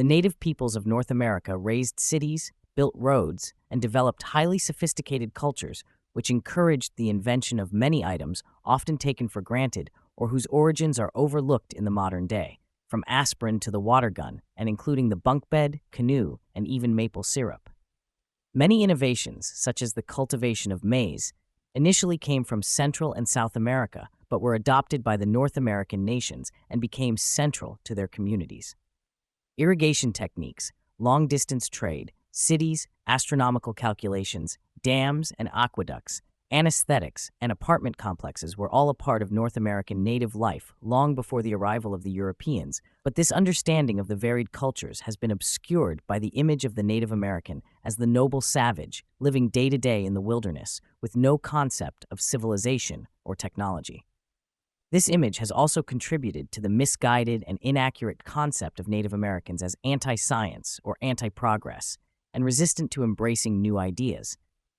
The native peoples of North America raised cities, built roads, and developed highly sophisticated cultures, which encouraged the invention of many items often taken for granted or whose origins are overlooked in the modern day, from aspirin to the water gun, and including the bunk bed, canoe, and even maple syrup. Many innovations, such as the cultivation of maize, initially came from Central and South America, but were adopted by the North American nations and became central to their communities. Irrigation techniques, long-distance trade, cities, astronomical calculations, dams and aqueducts, anesthetics, and apartment complexes were all a part of North American native life long before the arrival of the Europeans, but this understanding of the varied cultures has been obscured by the image of the Native American as the noble savage living day to day in the wilderness with no concept of civilization or technology. This image has also contributed to the misguided and inaccurate concept of Native Americans as anti-science or anti-progress and resistant to embracing new ideas.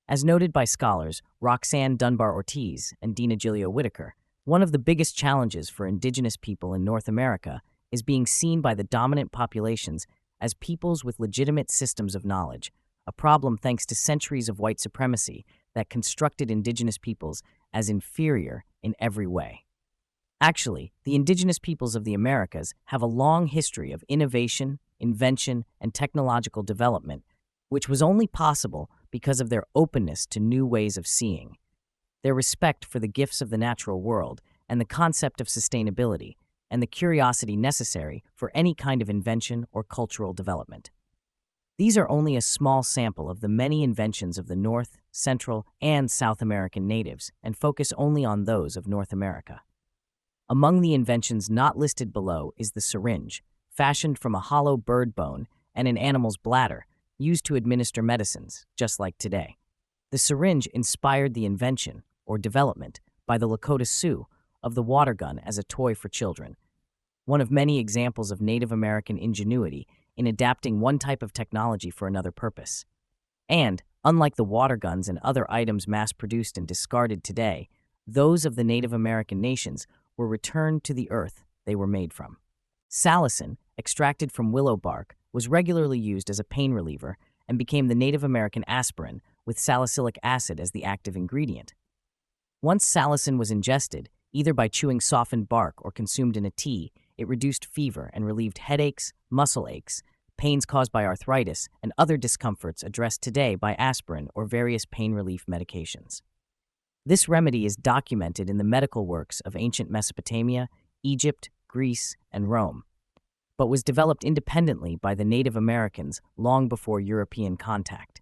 As noted by scholars Roxanne Dunbar-Ortiz and Dina Gilio Whitaker, one of the biggest challenges for indigenous people in North America is being seen by the dominant populations as peoples with legitimate systems of knowledge, a problem thanks to centuries of white supremacy that constructed indigenous peoples as inferior in every way. Actually, the indigenous peoples of the Americas have a long history of innovation, invention, and technological development, which was only possible because of their openness to new ways of seeing, their respect for the gifts of the natural world and the concept of sustainability, and the curiosity necessary for any kind of invention or cultural development. These are only a small sample of the many inventions of the North, Central, and South American natives, and focus only on those of North America. Among the inventions not listed below is the syringe, fashioned from a hollow bird bone and an animal's bladder, used to administer medicines, just like today. The syringe inspired the invention, or development, by the Lakota Sioux of the water gun as a toy for children, one of many examples of Native American ingenuity in adapting one type of technology for another purpose. And, unlike the water guns and other items mass-produced and discarded today, those of the Native American nations were returned to the earth they were made from. Salicin, extracted from willow bark, was regularly used as a pain reliever and became the Native American aspirin with salicylic acid as the active ingredient. Once salicin was ingested, either by chewing softened bark or consumed in a tea, it reduced fever and relieved headaches, muscle aches, pains caused by arthritis, and other discomforts addressed today by aspirin or various pain relief medications. This remedy is documented in the medical works of ancient Mesopotamia, Egypt, Greece, and Rome, but was developed independently by the Native Americans long before European contact.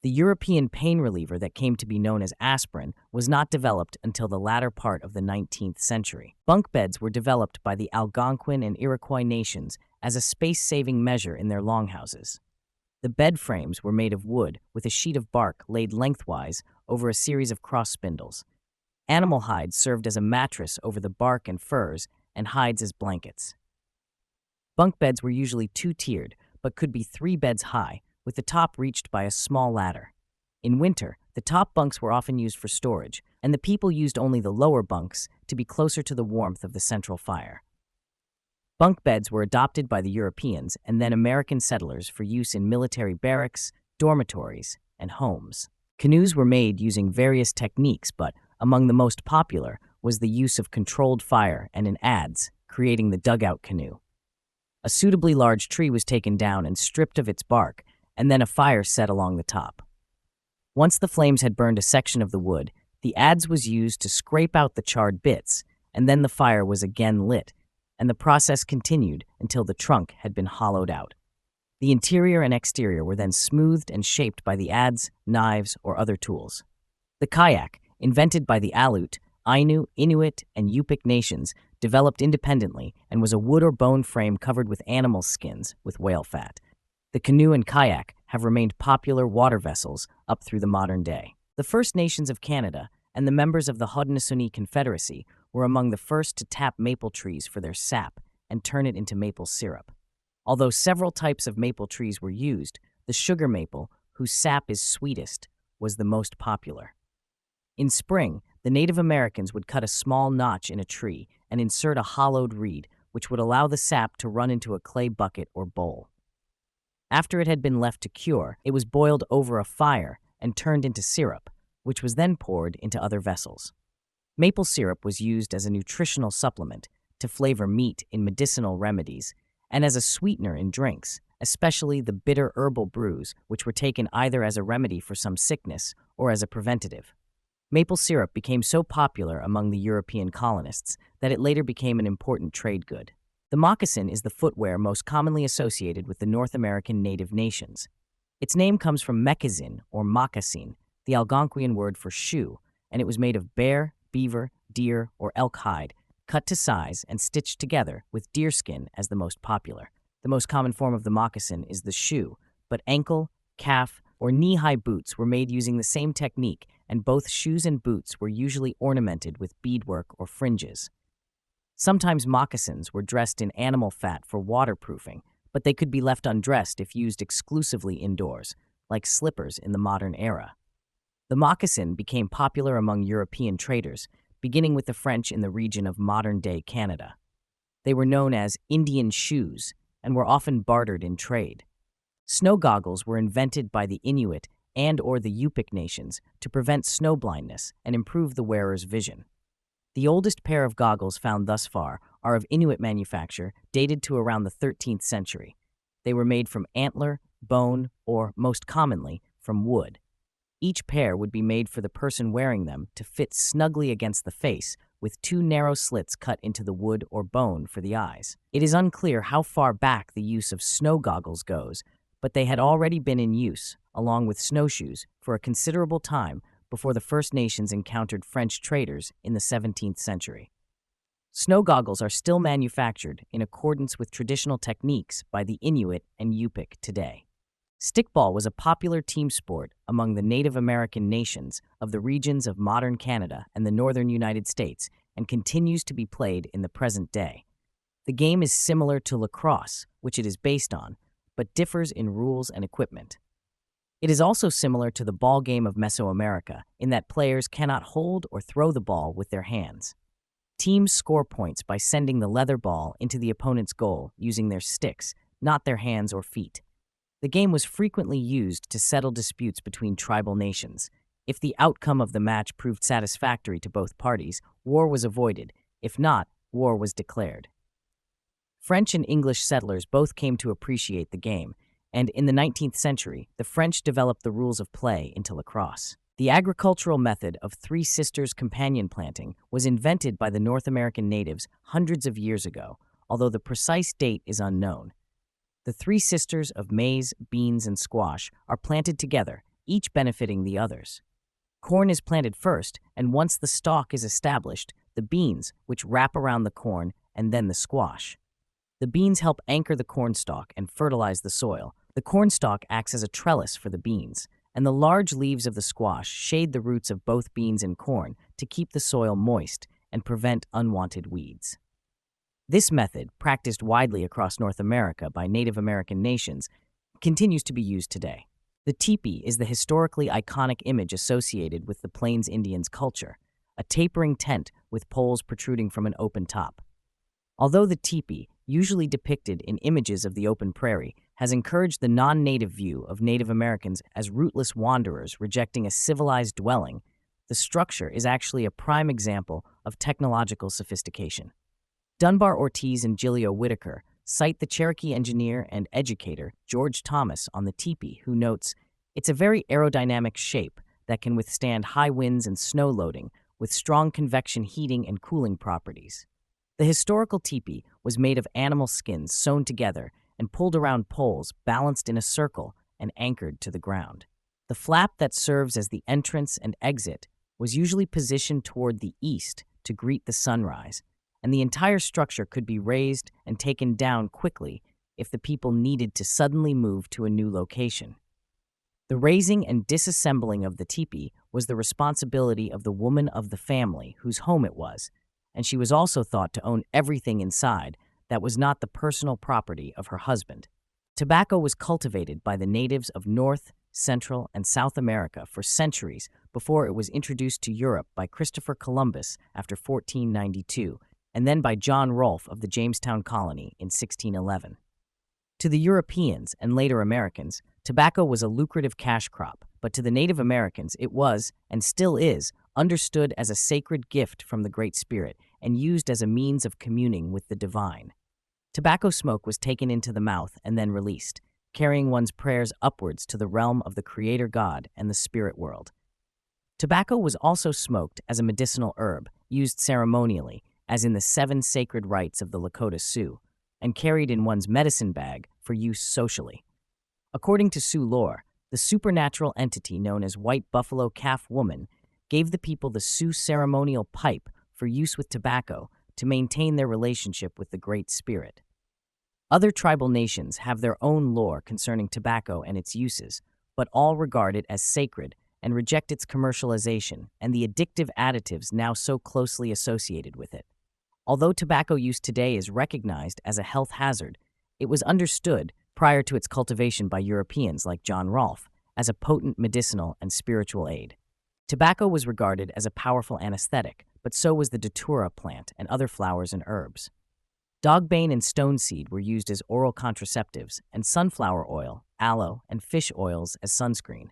The European pain reliever that came to be known as aspirin was not developed until the latter part of the 19th century. Bunk beds were developed by the Algonquin and Iroquois nations as a space-saving measure in their longhouses. The bed frames were made of wood with a sheet of bark laid lengthwise over a series of cross spindles. Animal hides served as a mattress over the bark and furs, and hides as blankets. Bunk beds were usually two-tiered, but could be 3 beds high, with the top reached by a small ladder. In winter, the top bunks were often used for storage, and the people used only the lower bunks to be closer to the warmth of the central fire. Bunk beds were adopted by the Europeans and then American settlers for use in military barracks, dormitories, and homes. Canoes were made using various techniques, but among the most popular was the use of controlled fire and an adze, creating the dugout canoe. A suitably large tree was taken down and stripped of its bark, and then a fire set along the top. Once the flames had burned a section of the wood, the adze was used to scrape out the charred bits, and then the fire was again lit, and the process continued until the trunk had been hollowed out. The interior and exterior were then smoothed and shaped by the adze, knives, or other tools. The kayak, invented by the Aleut, Ainu, Inuit, and Yupik nations, developed independently and was a wood or bone frame covered with animal skins with whale fat. The canoe and kayak have remained popular water vessels up through the modern day. The First Nations of Canada and the members of the Haudenosaunee Confederacy were among the first to tap maple trees for their sap and turn it into maple syrup. Although several types of maple trees were used, the sugar maple, whose sap is sweetest, was the most popular. In spring, the Native Americans would cut a small notch in a tree and insert a hollowed reed, which would allow the sap to run into a clay bucket or bowl. After it had been left to cure, it was boiled over a fire and turned into syrup, which was then poured into other vessels. Maple syrup was used as a nutritional supplement to flavor meat in medicinal remedies and as a sweetener in drinks, especially the bitter herbal brews, which were taken either as a remedy for some sickness or as a preventative. Maple syrup became so popular among the European colonists that it later became an important trade good. The moccasin is the footwear most commonly associated with the North American native nations. Its name comes from mecazin or moccasin, the Algonquian word for shoe, and it was made of bear, beaver, deer, or elk hide, cut to size and stitched together with deerskin as the most popular. The most common form of the moccasin is the shoe, but ankle, calf, or knee-high boots were made using the same technique, and both shoes and boots were usually ornamented with beadwork or fringes. Sometimes moccasins were dressed in animal fat for waterproofing, but they could be left undressed if used exclusively indoors, like slippers in the modern era. The moccasin became popular among European traders, beginning with the French in the region of modern-day Canada. They were known as Indian shoes and were often bartered in trade. Snow goggles were invented by the Inuit and/or the Yupik nations to prevent snow blindness and improve the wearer's vision. The oldest pair of goggles found thus far are of Inuit manufacture, dated to around the 13th century. They were made from antler, bone, or, most commonly, from wood. Each pair would be made for the person wearing them to fit snugly against the face, with two narrow slits cut into the wood or bone for the eyes. It is unclear how far back the use of snow goggles goes, but they had already been in use, along with snowshoes, for a considerable time before the First Nations encountered French traders in the 17th century. Snow goggles are still manufactured in accordance with traditional techniques by the Inuit and Yupik today. Stickball was a popular team sport among the Native American nations of the regions of modern Canada and the northern United States and continues to be played in the present day. The game is similar to lacrosse, which it is based on, but differs in rules and equipment. It is also similar to the ball game of Mesoamerica in that players cannot hold or throw the ball with their hands. Teams score points by sending the leather ball into the opponent's goal using their sticks, not their hands or feet. The game was frequently used to settle disputes between tribal nations. If the outcome of the match proved satisfactory to both parties, war was avoided. If not, war was declared. French and English settlers both came to appreciate the game, and in the 19th century, the French developed the rules of play into lacrosse. The agricultural method of Three Sisters companion planting was invented by the North American natives hundreds of years ago, although the precise date is unknown. The three sisters of maize, beans, and squash are planted together, each benefiting the others. Corn is planted first, and once the stalk is established, the beans, which wrap around the corn, and then the squash. The beans help anchor the corn stalk and fertilize the soil. The corn stalk acts as a trellis for the beans, and the large leaves of the squash shade the roots of both beans and corn to keep the soil moist and prevent unwanted weeds. This method, practiced widely across North America by Native American nations, continues to be used today. The teepee is the historically iconic image associated with the Plains Indians' culture, a tapering tent with poles protruding from an open top. Although the teepee, usually depicted in images of the open prairie, has encouraged the non-native view of Native Americans as rootless wanderers rejecting a civilized dwelling, the structure is actually a prime example of technological sophistication. Dunbar Ortiz and Gilio Whitaker cite the Cherokee engineer and educator George Thomas on the teepee, who notes, "It's a very aerodynamic shape that can withstand high winds and snow loading with strong convection heating and cooling properties." The historical teepee was made of animal skins sewn together and pulled around poles balanced in a circle and anchored to the ground. The flap that serves as the entrance and exit was usually positioned toward the east to greet the sunrise, and the entire structure could be raised and taken down quickly if the people needed to suddenly move to a new location. The raising and disassembling of the teepee was the responsibility of the woman of the family whose home it was, and she was also thought to own everything inside that was not the personal property of her husband. Tobacco was cultivated by the natives of North, Central, and South America for centuries before it was introduced to Europe by Christopher Columbus after 1492, and then by John Rolfe of the Jamestown colony in 1611. To the Europeans and later Americans, tobacco was a lucrative cash crop, but to the Native Americans it was, and still is, understood as a sacred gift from the Great Spirit and used as a means of communing with the divine. Tobacco smoke was taken into the mouth and then released, carrying one's prayers upwards to the realm of the Creator God and the spirit world. Tobacco was also smoked as a medicinal herb, used ceremonially, as in the 7 sacred rites of the Lakota Sioux, and carried in one's medicine bag for use socially. According to Sioux lore, the supernatural entity known as White Buffalo Calf Woman gave the people the Sioux ceremonial pipe for use with tobacco to maintain their relationship with the Great Spirit. Other tribal nations have their own lore concerning tobacco and its uses, but all regard it as sacred and reject its commercialization and the addictive additives now so closely associated with it. Although tobacco use today is recognized as a health hazard, it was understood, prior to its cultivation by Europeans like John Rolfe, as a potent medicinal and spiritual aid. Tobacco was regarded as a powerful anesthetic, but so was the datura plant and other flowers and herbs. Dogbane and stoneseed were used as oral contraceptives, and sunflower oil, aloe, and fish oils as sunscreen.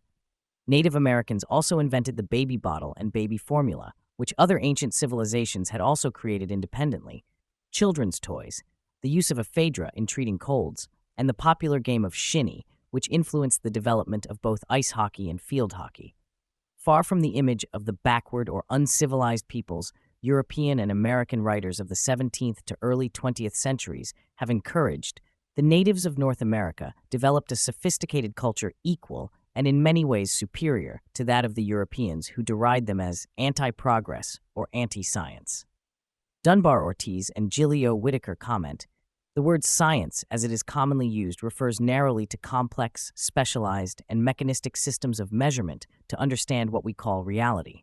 Native Americans also invented the baby bottle and baby formula, which other ancient civilizations had also created independently, children's toys, the use of ephedra in treating colds, and the popular game of shinny, which influenced the development of both ice hockey and field hockey. Far from the image of the backward or uncivilized peoples, European and American writers of the 17th to early 20th centuries have encouraged, the natives of North America developed a sophisticated culture equal and in many ways superior to that of the Europeans who derided them as anti-progress or anti-science. Dunbar Ortiz and Gilio Whitaker comment, the word science, as it is commonly used, refers narrowly to complex, specialized, and mechanistic systems of measurement to understand what we call reality.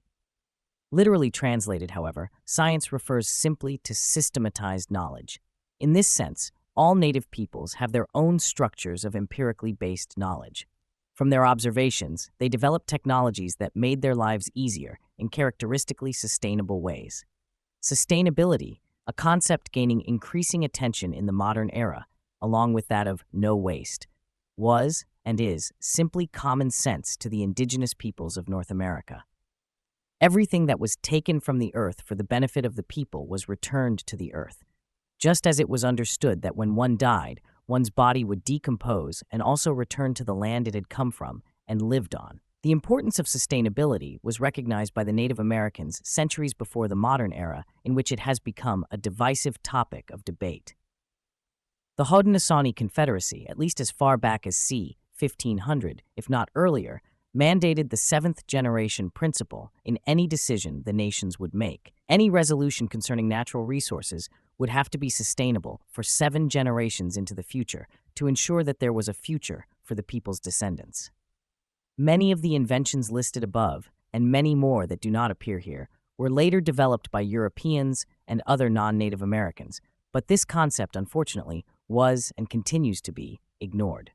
Literally translated, however, science refers simply to systematized knowledge. In this sense, all native peoples have their own structures of empirically based knowledge. From their observations, they developed technologies that made their lives easier in characteristically sustainable ways. Sustainability, a concept gaining increasing attention in the modern era, along with that of no waste, was and is simply common sense to the indigenous peoples of North America. Everything that was taken from the earth for the benefit of the people was returned to the earth, just as it was understood that when one died, one's body would decompose and also return to the land it had come from and lived on. The importance of sustainability was recognized by the Native Americans centuries before the modern era, in which it has become a divisive topic of debate. The Haudenosaunee Confederacy, at least as far back as c. 1500, if not earlier, mandated the 7th generation principle in any decision the nations would make. Any resolution concerning natural resources would have to be sustainable for 7 generations into the future to ensure that there was a future for the people's descendants. Many of the inventions listed above, and many more that do not appear here, were later developed by Europeans and other non-Native Americans, but this concept, unfortunately, was and continues to be ignored.